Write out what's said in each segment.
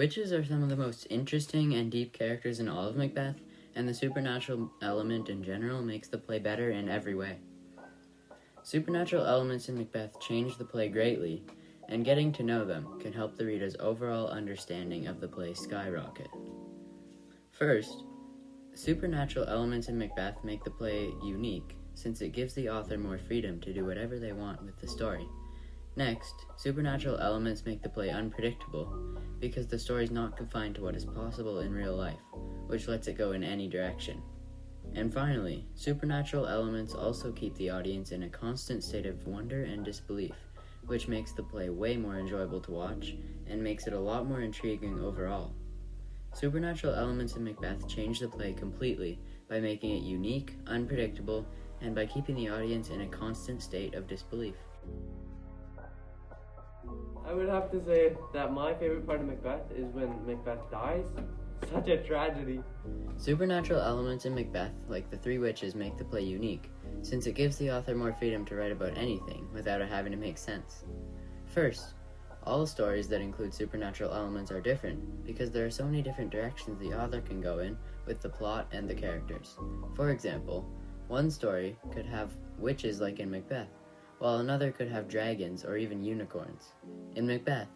Witches are some of the most interesting and deep characters in all of Macbeth, and the supernatural element in general makes the play better in every way. Supernatural elements in Macbeth change the play greatly, and getting to know them can help the reader's overall understanding of the play skyrocket. First, supernatural elements in Macbeth make the play unique, since it gives the author more freedom to do whatever they want with the story. Next, supernatural elements make the play unpredictable, because the story is not confined to what is possible in real life, which lets it go in any direction. And finally, supernatural elements also keep the audience in a constant state of wonder and disbelief, which makes the play way more enjoyable to watch, and makes it a lot more intriguing overall. Supernatural elements in Macbeth change the play completely by making it unique, unpredictable, and by keeping the audience in a constant state of disbelief. I would have to say that my favorite part of Macbeth is when Macbeth dies. Such a tragedy. Supernatural elements in Macbeth, like the three witches, make the play unique, since it gives the author more freedom to write about anything without it having to make sense. First, all stories that include supernatural elements are different, because there are so many different directions the author can go in with the plot and the characters. For example, one story could have witches like in Macbeth, while another could have dragons or even unicorns. In Macbeth,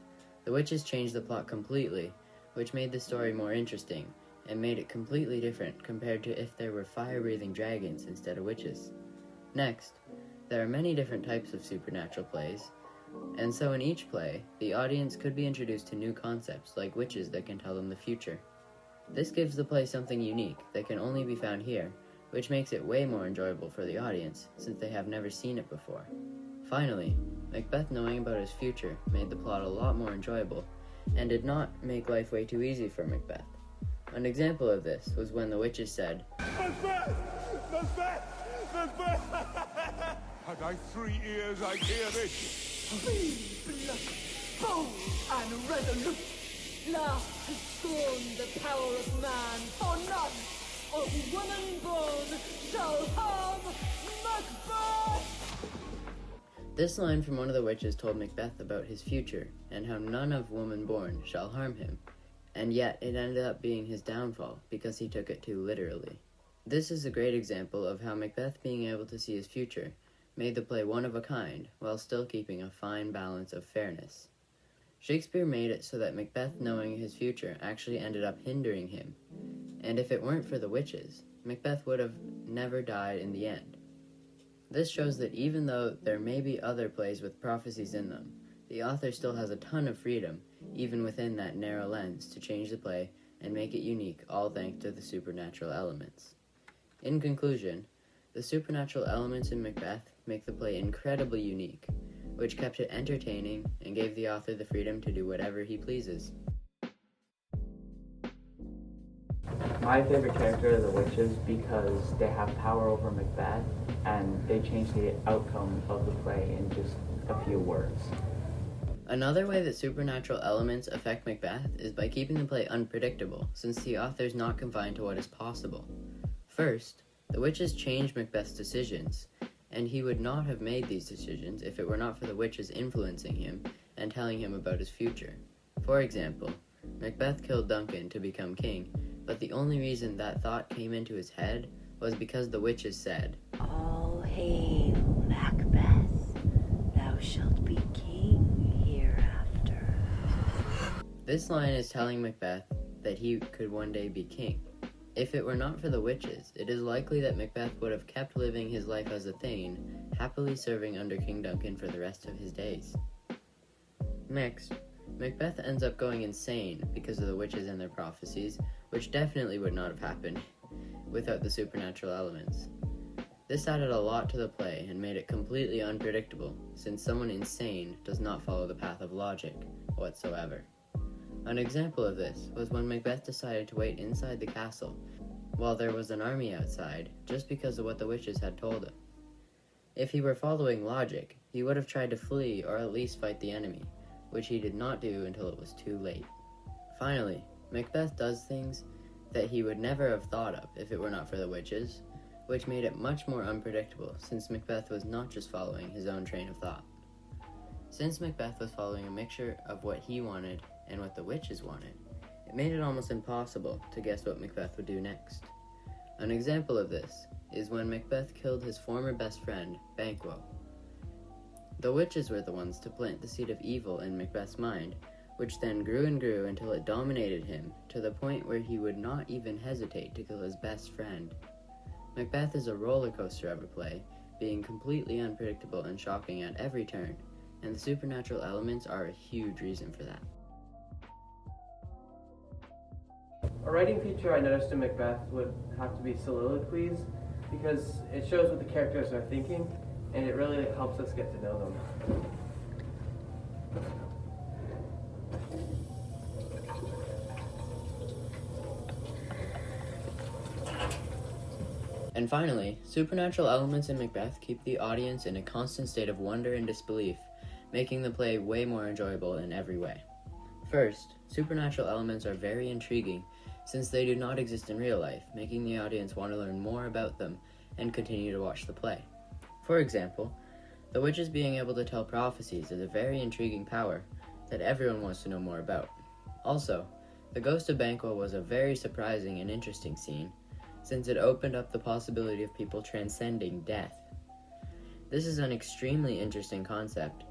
the witches changed the plot completely, which made the story more interesting, and made it completely different compared to if there were fire-breathing dragons instead of witches. Next, there are many different types of supernatural plays, and so in each play, the audience could be introduced to new concepts like witches that can tell them the future. This gives the play something unique that can only be found here, which makes it way more enjoyable for the audience, since they have never seen it before. Finally, Macbeth knowing about his future made the plot a lot more enjoyable, and did not make life way too easy for Macbeth. An example of this was when the witches said, "Macbeth! Macbeth! Macbeth! Had I 3 ears, I'd hear this." Be bloody, bold, and resolute. Last to scorn the power of man, for none of woman born shall harm Macbeth! This line from one of the witches told Macbeth about his future, and how none of woman born shall harm him, and yet it ended up being his downfall, because he took it too literally. This is a great example of how Macbeth being able to see his future made the play one of a kind, while still keeping a fine balance of fairness. Shakespeare made it so that Macbeth knowing his future actually ended up hindering him, and if it weren't for the witches, Macbeth would have never died in the end. This shows that even though there may be other plays with prophecies in them, the author still has a ton of freedom, even within that narrow lens, to change the play and make it unique, all thanks to the supernatural elements. In conclusion, the supernatural elements in Macbeth make the play incredibly unique, which kept it entertaining and gave the author the freedom to do whatever he pleases. My favorite character are the witches because they have power over Macbeth and they change the outcome of the play in just a few words. Another way that supernatural elements affect Macbeth is by keeping the play unpredictable, since the author is not confined to what is possible. First, the witches changed Macbeth's decisions, and he would not have made these decisions if it were not for the witches influencing him and telling him about his future. For example, Macbeth killed Duncan to become king, but the only reason that thought came into his head was because the witches said, "All hail, Macbeth, thou shalt be king hereafter." This line is telling Macbeth that he could one day be king. If it were not for the witches, it is likely that Macbeth would have kept living his life as a thane, happily serving under King Duncan for the rest of his days. Next, Macbeth ends up going insane because of the witches and their prophecies, which definitely would not have happened without the supernatural elements. This added a lot to the play and made it completely unpredictable, since someone insane does not follow the path of logic whatsoever. An example of this was when Macbeth decided to wait inside the castle while there was an army outside, just because of what the witches had told him. If he were following logic, he would have tried to flee or at least fight the enemy, which he did not do until it was too late. Finally, Macbeth does things that he would never have thought of if it were not for the witches, which made it much more unpredictable, since Macbeth was not just following his own train of thought. Since Macbeth was following a mixture of what he wanted and what the witches wanted, It made it almost impossible to guess what Macbeth would do next. An example of this is when Macbeth killed his former best friend, Banquo. The witches were the ones to plant the seed of evil in Macbeth's mind, which then grew and grew until it dominated him to the point where he would not even hesitate to kill his best friend. Macbeth is a roller coaster of a play, being completely unpredictable and shocking at every turn, and the supernatural elements are a huge reason for that. A writing feature I noticed in Macbeth would have to be soliloquies, because it shows what the characters are thinking, and it really helps us get to know them. And finally, supernatural elements in Macbeth keep the audience in a constant state of wonder and disbelief, making the play way more enjoyable in every way. First, supernatural elements are very intriguing since they do not exist in real life, making the audience want to learn more about them and continue to watch the play. For example, the witches being able to tell prophecies is a very intriguing power that everyone wants to know more about. Also, the ghost of Banquo was a very surprising and interesting scene, since it opened up the possibility of people transcending death. This is an extremely interesting concept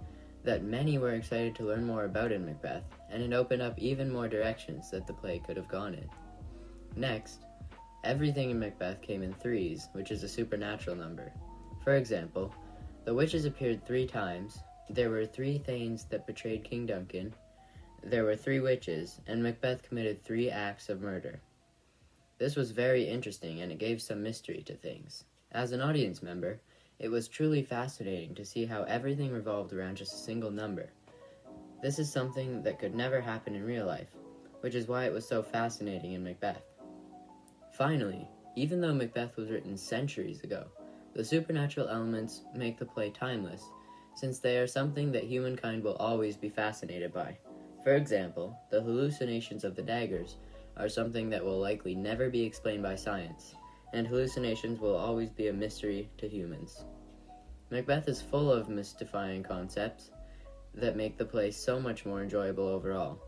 that many were excited to learn more about in Macbeth, and it opened up even more directions that the play could have gone in. Next, everything in Macbeth came in threes, which is a supernatural number. For example, the witches appeared 3 times, there were 3 thanes that betrayed King Duncan, there were 3 witches, and Macbeth committed 3 acts of murder. This was very interesting, and it gave some mystery to things. As an audience member, it was truly fascinating to see how everything revolved around just a single number. This is something that could never happen in real life, which is why it was so fascinating in Macbeth. Finally, even though Macbeth was written centuries ago, the supernatural elements make the play timeless, since they are something that humankind will always be fascinated by. For example, the hallucinations of the daggers are something that will likely never be explained by science, and hallucinations will always be a mystery to humans. Macbeth is full of mystifying concepts that make the play so much more enjoyable overall.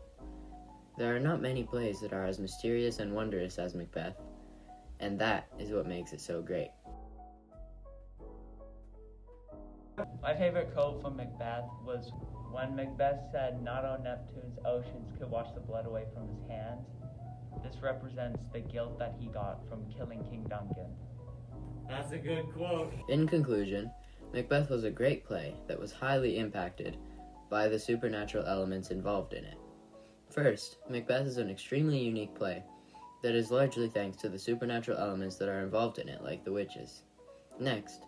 There are not many plays that are as mysterious and wondrous as Macbeth, and that is what makes it so great. My favorite quote from Macbeth was when Macbeth said, "Not on Neptune's oceans could wash the blood away from his hands." This represents the guilt that he got from killing King Duncan. That's a good quote. In conclusion, Macbeth was a great play that was highly impacted by the supernatural elements involved in it. First, Macbeth is an extremely unique play that is largely thanks to the supernatural elements that are involved in it, like the witches. Next,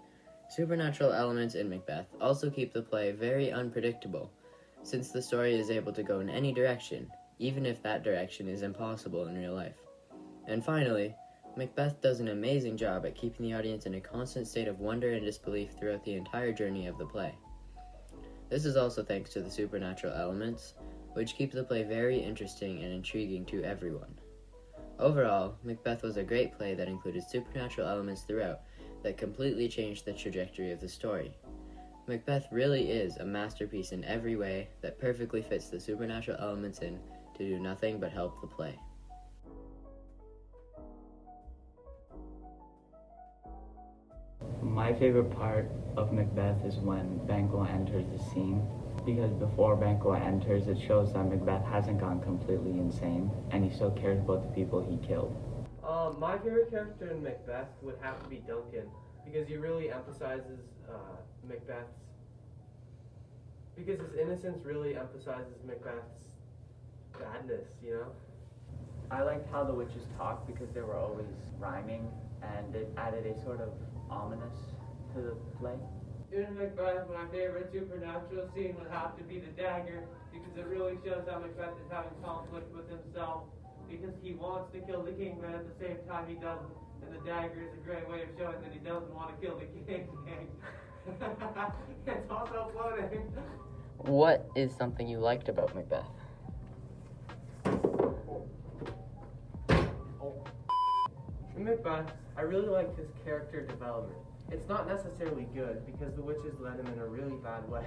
supernatural elements in Macbeth also keep the play very unpredictable, since the story is able to go in any direction, even if that direction is impossible in real life. And finally, Macbeth does an amazing job at keeping the audience in a constant state of wonder and disbelief throughout the entire journey of the play. This is also thanks to the supernatural elements, which keep the play very interesting and intriguing to everyone. Overall, Macbeth was a great play that included supernatural elements throughout that completely changed the trajectory of the story. Macbeth really is a masterpiece in every way that perfectly fits the supernatural elements in to do nothing but help the play. My favorite part of Macbeth is when Banquo enters the scene, because before Banquo enters, it shows that Macbeth hasn't gone completely insane, and he still cares about the people he killed. My favorite character in Macbeth would have to be Duncan, because he really emphasizes Macbeth's... Because his innocence really emphasizes Macbeth's badness, you know? I liked how the witches talked because they were always rhyming, and it added a sort of ominous to the play. In Macbeth, my favorite supernatural scene would have to be the dagger, because it really shows how Macbeth is having conflict with himself, because he wants to kill the king, but at the same time he doesn't, and the dagger is a great way of showing that he doesn't want to kill the king. It's also floating. What is something you liked about Macbeth? In Macbeth, I really liked his character development. It's not necessarily good, because the witches led him in a really bad way.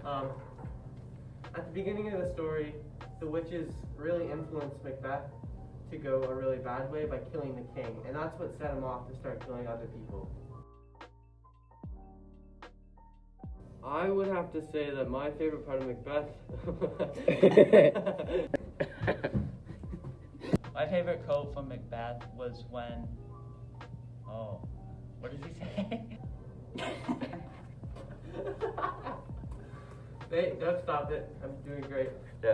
At the beginning of the story, the witches really influenced Macbeth to go a really bad way by killing the king, and that's what set him off to start killing other people. I would have to say that my favorite part of Macbeth My favorite quote from Macbeth was when, oh, what does he say? Hey, Doug, stop it. I'm doing great. Yeah.